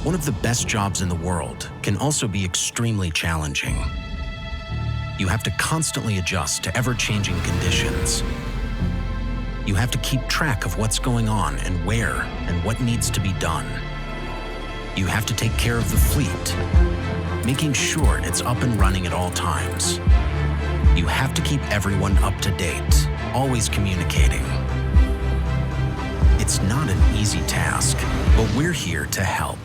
One of the best jobs in the world can also be extremely challenging. You have to constantly adjust to ever-changing conditions. You have to keep track of what's going on and where and what needs to be done. You have to take care of the fleet, making sure it's up and running at all times. You have to keep everyone up to date, always communicating. It's not an easy task, but we're here to help.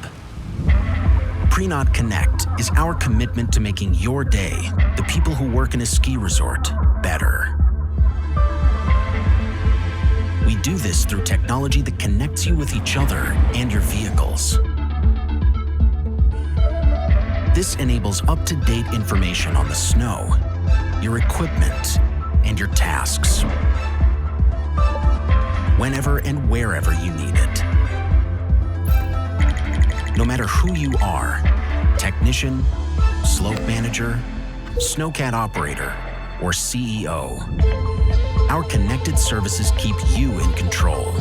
PRINOTH Connect is our commitment to making your day, the people who work in a ski resort, better. We do this through technology that connects you with each other and your vehicles. This enables up-to-date information on the snow, your equipment, and your tasks, whenever and wherever you need it. No matter who you are, technician, slope manager, snowcat operator, or CEO, our connected services keep you in control.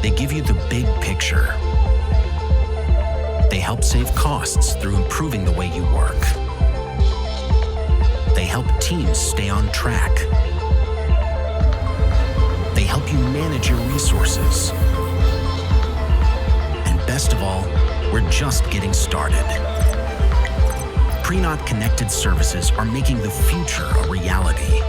They give you the big picture. They help save costs through improving the way you work. They help teams stay on track. They help you manage your resources. And best of all, we're just getting started. PRINOTH Connected Services are making the future a reality.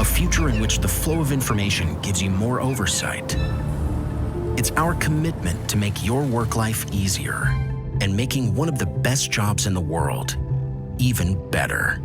A future in which the flow of information gives you more oversight. It's our commitment to make your work life easier and making one of the best jobs in the world even better.